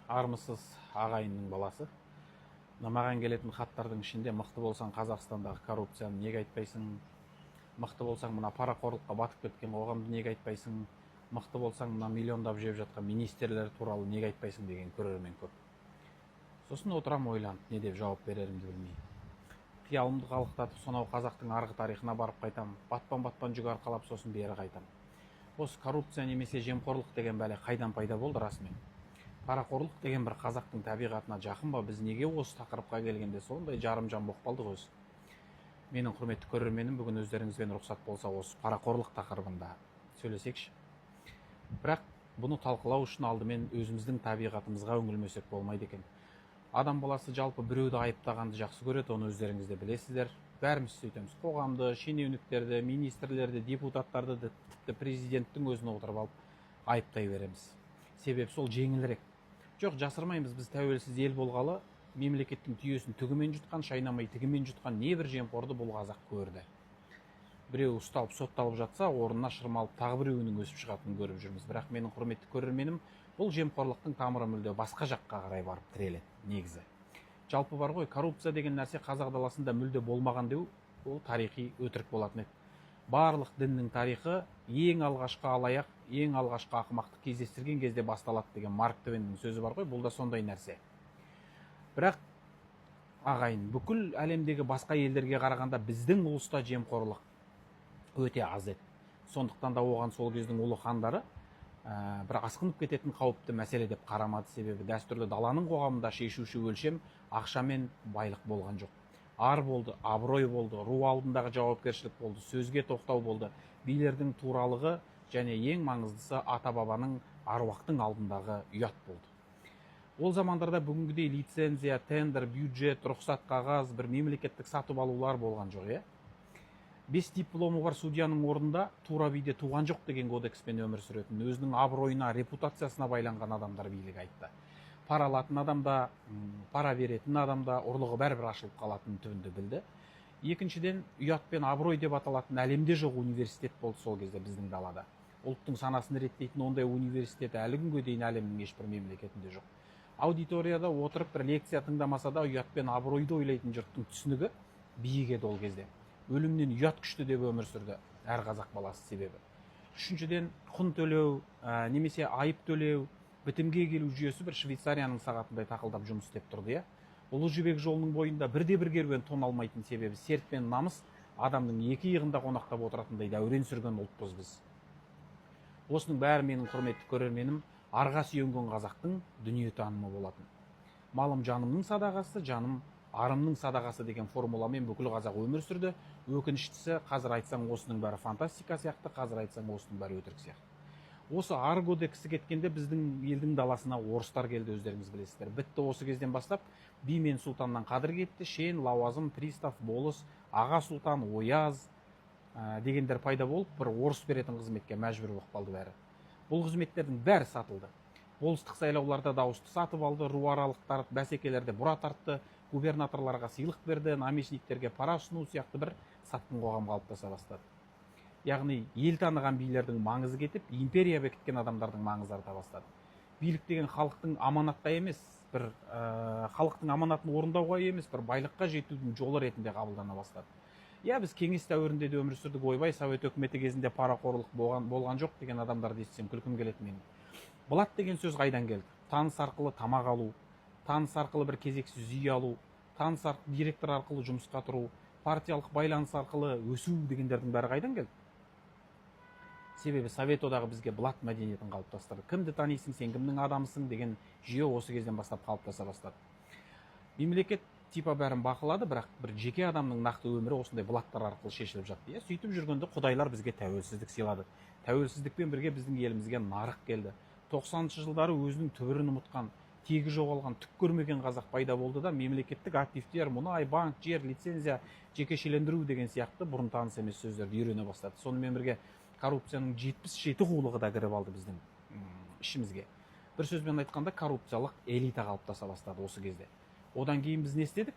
армысыз ағайынның баласы. Маған келетін хаттардың ішінде мықты болсаң Қазақстандағы коррупцияны неге айтпайсың, мықты болсаң мына парақорлыққа батып кеткен қоғамды неге айтпайсың, мықты болсаң мына миллиондап жеп жатқан министрлер туралы неге айтпайсың деген көрермен көп. Сосын отырам ойланып, не деп жауап берерімді білмей. Қиялымды қалықтатып сонау қазақтың арғы тарихына барып қайтам, батпан жүк арқалап сосын бері қайтам. Осы коррупция немесе жемқорлық деген бәле қайдан пайда болды расымен? Парақорлық деген бір қазақтың табиғатына жақын ба? Біз неге осы тақырыпқа келгенде сондай жарым-жан болып қалдық өзі? Менің құрметті көрерменім, бүгін өздеріңізбен рұқсат болса осы парақорлық тақырыбында сөйлесекші. Бірақ бұны талқылау үшін алдымен өзіміздің табиғатымызға үңілмесек болмайды екен. Адам баласы жалпы біреуді айыптағанды жақсы көреді, оны өздеріңіз де білесіздер. Бәріміз сөйтеміз. Қоғамды, шенеуніктерді, министрлерді, депутаттарды, тіпті президенттің өзіне отырып алып айыптай береміз. Себебі сол жеңілірек. Жоқ, жасырмаймыз, біз тәуелсіз ел болғалы мемлекеттің түйесін түгімен жұтқан, шайнамай тігімен жұтқан небір жемқорды бұл қазақ көрді. Біреу ұсталып сотталып жатса, орнына шырмалып тағы біреуінің өсіп шығатынын көріп жүрміз. Бірақ менің құрметті көрерменім, бұл жемқорлықтың тамыры мүлде басқа жаққа қарай барып тіреледі негізі. Жалпы бар ғой, коррупция деген нәрсе қазақ даласында мүлде болмаған деу, ол тарихи өтірік болатын еді. Барлық діннің тарихы ең алғашқы алаяқ, ең алғашқы ақымақты кездестірген кезде басталады деген Марк Твеннің сөзі бар ғой, бұл да сондай нәрсе. Бірақ ағайын, бүкіл әлемдегі басқа елдерге қарағанда біздің ұлыста жемқорлық өте аз еді. Сондықтан да оған сол кездің ұлы хандары бір асқынып кететін қауіпті мәселе деп қарамады. Себебі дәстүрлі даланың қоғамында шешуші өлшем ақша мен байлық болған жоқ. Ар болды, абырой болды, ру алдындағы жауапкершілік болды, сөзге тоқтау болды, билердің туралығы және ең маңыздысы ата бабаның, аруақтың алдындағы ұят болды. Ол замандарда бүгінгідей лицензия, тендер, бюджет, рұқсат қағаз, бір мемлекеттік сатып алулар болған жоқ, 5 дипломы бар судьяның орнында тура биде туған жоқ деген кодекспен өмір сүретін, өзінің абыройына, репутациясына байланған адамдар билік айтты. Пара алатын адамда, пара беретін адамда ұрлығы бәрібір ашылып қалатынын түбінде білді. Екіншіден, ұят пен абырой деп аталатын әлемде жоқ университет болды сол кезде біздің далада. Ұлттың санасын реттейтін ондай университет әлі күнге дейін әлемнің ешбір мемлекетінде жоқ. Аудиторияда отырып бір лекция тыңдамаса да ұят пен абыройды ойлайтын жұрттың түсінігі биік еді ол кезде. Өлімнен ұят күшті деп өмір сүрді әр қазақ баласы себебі. Үшіншіден, құн төлеу, немесе айып төлеу, бітімге келу жүйесі бір Швейцарияның сағатындай тақылдап жұмыс істеп тұрды. Ұлы жібек жолының бойында бірде-бір керуен тон алмайтын себебі серт пен намыс адамның екі иығында қонақтап отыратындай дәурен сүрген ұлтпыз біз. Осының бәрі менің құрметті көрерменім, арға сүйенген қазақтың дүниетанымы болатын. Малым жанымның садағасы, жаным арымның садағасы деген формуламен бүкіл қазақ өмір сүрді. Өкініштісі, қазір айтсаң осының бәрі фантастика сияқты, қазір айтсаң осының бәрі өтірік сияқты. Осы ар кодексі кеткенде біздің елдің даласына орыстар келді, өздеріңіз білесіздер. Бітті осы кезден бастап би мен сұлтаннан қадір кетті, шен, лауазым, пристав, болыс, аға сұлтан, ояз дегендер пайда болып, бір орыс беретін қызметке мәжбүр болып қалды бәрі. Бұл қызметтердің бәрі сатылды. Болыстық сайлауларда дауысты сатып алды, руаралықтар бәсекелерде бұра тартты, губернаторларға сыйлық берді, наместниктерге пара ұсыну сияқты бір сатқын қоғам қалыптаса бастады. Яғни ел таныған билердің маңызы кетіп, империя бекіткен адамдардың маңызы арта бастады. Билік деген халықтың аманатта емес, бір халықтың аманатын орындауға емес, бір байлыққа жетудің жолы ретінде қабылдана бастады. Біз кеңес дәуірінде де өмір сүрдік, ойбай, совет өкіметі кезінде парақорлық болған жоқ деген адамдарды естісем күлкім келеді менің. Блат деген сөз қайдан келді? Таныс арқылы тамақ алу, таныс арқылы бір кезексіз үй алу, таныс арқылы директор арқылы жұмысқа тұру, партиялық байланыс арқылы өсу дегендердің бәрі қайдан келді? Себебі Совет одағы бізге блат мәдениетін қалыптастырды. Кімді танисың, сен кімнің адамысың деген жүйе осы кезден бастап қалыптаса бастады. Мемлекет типа бәрін бақылады, бірақ бір жеке адамның нақты өмірі осындай блаттар арқылы шешіліп жатты. Сөйтіп жүргенде құдайлар бізге тәуелсіздік сыйлады. Тәуелсіздікпен бірге біздің елімізге нарық келді. 90-шы жылдары өзінің түбірін ұмытқан, тегі жоғалған, түк көрмеген қазақ пайда болды да мемлекеттік активтер, мұнай, банк, жер, лицензия, жекешелендіру деген сияқты бұрын таныс емес сөздерді үйрене бастады. Сонымен бірге коррупцияның 77 қулығы да кіріп алды біздің ішімізге. Бір сөзбен айтқанда коррупциялық элита қалыптаса бастады осы кезде. Одан кейін біз не істедік?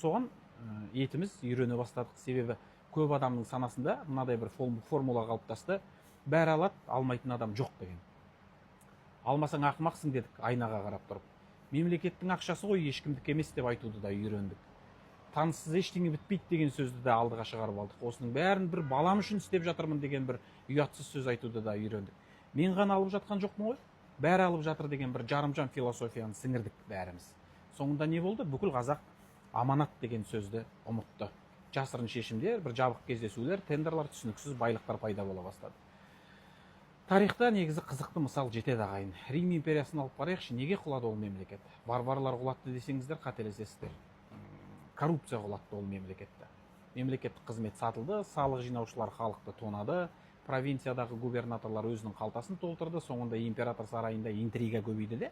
Соған етіміз үйрене бастадық. Себебі көп адамның санасында мынадай бір формула қалыптасты. Бәрі алады, алмайтын адам жоқ деген. Алмасаң ақымақсың дедік айнаға қарап тұрып. Мемлекеттің ақшасы ғой, ешкімдік емес деп айтуды да үйрендік. Таныссыз ештеңе бітпейді деген сөзді де алдыға шығарып алдық. Осының бәрін бір балам үшін істеп жатырмын деген бір ұятсыз сөз айтуды да үйрендік. Мен ғана алып жатқан жоқпын ғой, бәрі алып жатыр деген бір жарымжан философияны сіңірдік бәріміз. Соңында не болды? Бүкіл қазақ аманат деген сөзді ұмытты. Жасырын шешімдер, бір жабық кездесулер, тендерлар, түсініксіз байлықтар пайда бола бастады. Тарихта негізі қызықты мысал жетеді ағайын. Рим империясын алып қарайықшы, неге құлады ол мемлекет? Барбарлар құлатты десеңіздер қателесесіздер. Коррупция құлатты ол мемлекетті. Мемлекеттік қызмет сатылды, салық жинаушылар халықты тонады, провинциядағы губернаторлар өзінің қалтасын толтырды, соңында император сарайында интрига көбейді де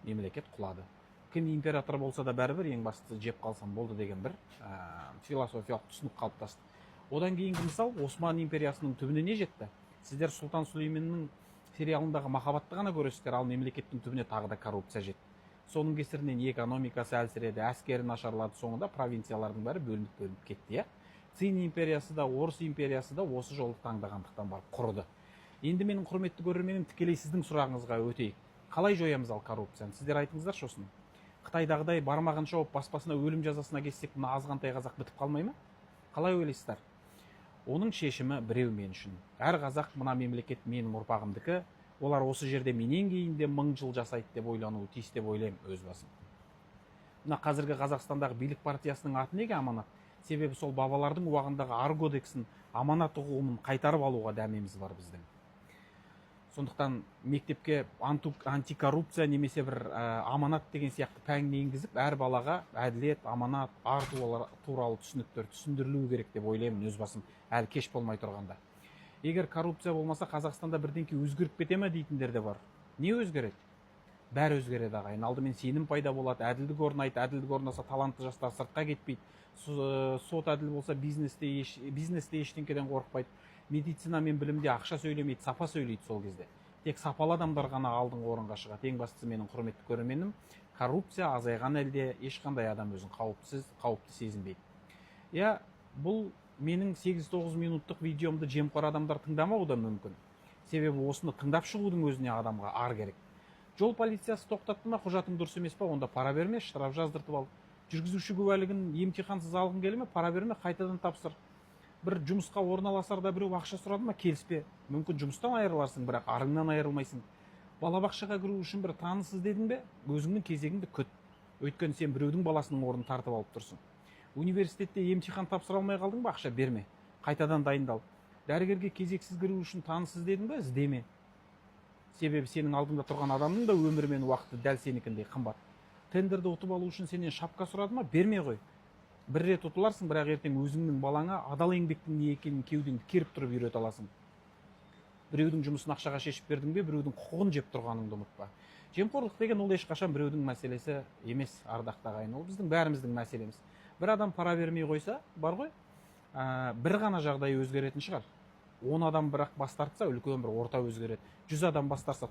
мемлекет құлады. Кім император болса да бәрібір, ең бастысы жеп қалсам болды деген бір философиялық түсінік қалыптасты. Одан кейінгі мысал, Осман империясының түбіне не жетті? Сіздер Сұлтан Сүлейменнің сериалындағы махаббатты ғана көресіздер, ал мемлекеттің түбіне тағы да коррупция жетті. Соның кесірінен экономикасы әлсіреді, әскері нашарлады, соңында провинциялардың бәрі бөлініп кетті. Цин империясы да, Орыс империясы да осы жолды таңдағандықтан барып құрыды. Енді менің құрметті көрерменім, тікелей сіздің сұрағыңызға өтейік. Қалай жоямыз ал коррупцияны? Сіздер айтыңыздаршы осыны. Қытайдағыдай бармағын шауып баспасына өлім жазасына кессек, мына азғантай қазақ бітіп қалмай ма? Қалай ойлайсыздар? Оның шешімі біреу мен үшін. Әр қазақ мына мемлекет менің ұрпағымдікі, олар осы жерде менен кейін де 1000 жыл жасайды деп ойлануы тиіс деп ойлаймын өз басым. Мына қазіргі Қазақстандағы билік партиясының аты неге аманат? Себебі сол бабалардың уағындағы ар кодексін, аманат ұғымын қайтарып алуға дәмеміз бар біздің. Сондықтан мектепке антикоррупция немесе бір аманат деген сияқты пәнін енгізіп, әр балаға әділет, аманат, ар туралы түсініктер түсіндірілуі керек деп ойлаймын өз басым, әлі кеш болмай тұрғанда. Егер коррупция болмаса, Қазақстанда бірдеңке өзгеріп кете ме дейтіндер де бар. Не өзгереді? Бәрі өзгереді ағайын. Алдымен сенім пайда болады, әділдік орнайды, әділдік орнаса талантты жастар сыртқа кетпейді. Сот әділ болса, бизнесте ештеңкеден қорықпайды. Медицина мен білімде ақша сөйлемейді, сапа сөйлейді сол кезде. Тек сапалы адамдар ғана алдыңғы орынға шығады. Ең бастысы менің құрметті көрерменім, коррупция азайған елде ешқандай адам өзін қауіпті сезінбейді. Я, бұл менің 8-9 минуттық видеомды жемқор адамдар тыңдамауы да мүмкін. Себебі осыны тыңдап шығудың өзіне адамға ар керек. Жол полициясы тоқтатты ма, құжатың дұрыс емес па, онда пара берме, штраф жаздыртып ал. Жүргізуші куәлігін емтихансыз алғың келе ме, пара берме, қайтадан тапсыр. Бір жұмысқа орналасарда біреу ақша сұрады ма, келіспе. Мүмкін жұмыстан айырыларсың, бірақ арыңнан айырылмайсың. Балабақшаға кіру үшін бір танысыз дедің бе, өзіңнің кезегіңді күт. Өйткені сен біреудің баласының орнын тартып алып тұрсың. Университетте емтихан тапсыра алмай қалдың ба, ақша берме. Қайтадан дайындал. Дәрігерге кезексіз кіру үшін танысыз дедің бе, іздеме. Себебі сенің алдыңда тұрған адамның да өмірі мен уақыты дәл сенікіндей қымбат. Тендерді ұтып алу үшін сенен шапка сұрады ма, берме ғой. Бір рет ұтыларсың, бірақ ертең өзіңнің балаңа адал еңбектің не екенін кеудеңді керіп тұрып үйрете аласың. Біреудің жұмысын ақшаға шешіп бердің бе, біреудің құқығын жеп тұрғаныңды ұмытпа. Жемқорлық деген ол ешқашан біреудің мәселесі емес, ардақты ағайын, ол біздің бәріміздің мәселеміз. Бір адам пара бермей қойса, бар ғой, бір ғана жағдай өзгеретін шығар. 10 адам бірақ бас тартса, үлкен бір орта өзгереді. 100 адам бас тартса,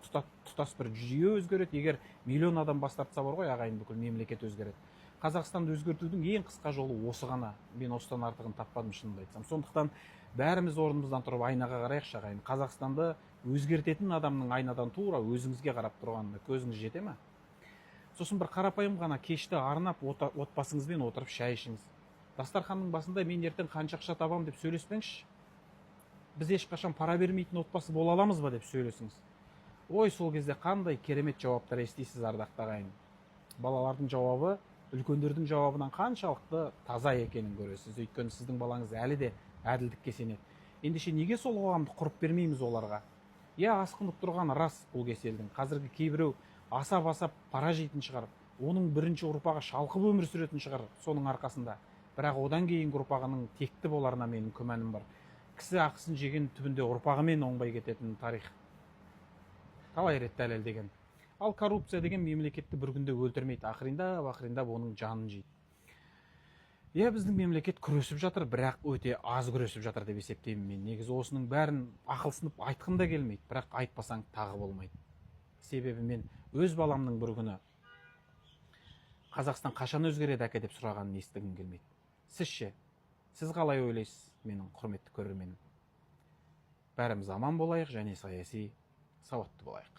тұтас бір жүйе өзгереді. Егер миллион адам бас тартса, бар ғой, ағайын, бүкіл мемлекет өзгереді. Қазақстанды өзгертудің ең қысқа жолы осы ғана. Мен осыдан артығын таппадым, шынымды айтсам. Сондықтан бәріміз орнымыздан тұрып айнаға қарайықшы ағайын. Қазақстанды өзгертетін адамның айнадан тура өзіңізге қарап тұрғанына көзіңіз жете ме? Сосын бір қарапайым ғана кешті арнап отбасыңызбен отырып шай ішіңіз. Дастарханның басында мен ертең қанша ақша табам деп сөйлеспеңізші. Біз ешқашан пара бермейтін отбасы бола аламыз ба деп сөйлесіңіз. Ой, сол кезде қандай керемет жауаптар естисіз, ардақты ағайын. Балалардың жауабы үлкендердің жауабынан қаншалықты таза екенін көресіз. Өйткені сіздің балаңыз әлі де әділдікке сенеді. Ендеше неге сол қоғамды құрып бермейміз оларға? Асқынып тұрған рас бұл кеселдің. Қазіргі кейбіреу асап пара жейтін шығар. Оның бірінші ұрпағы шалқып өмір сүретін шығар соның арқасында. Бірақ одан кейінгі ұрпағының текті боларына менің күмәнім бар. Кісі ақысын жеген түбінде ұрпағымен оңбай кететін тарих талай рет дәлелдеген. Ал коррупция деген мемлекетті бір күнде өлтірмейді, ақырындап оның жанын жейді. Біздің мемлекет күресіп жатыр, бірақ өте аз күресіп жатыр деп есептеймін мен. Негізі осының бәрін ақылсынып айтқым да келмейді, бірақ айтпасаң тағы болмайды. Себебі мен өз баламның бір күні Қазақстан қашан өзгереді әке деп сұрағанын естігім келмейді. Сіз қалай ойлайсыз, менің құрметті көрерменім? Бәріміз аман болайық және саяси сауатты болайық.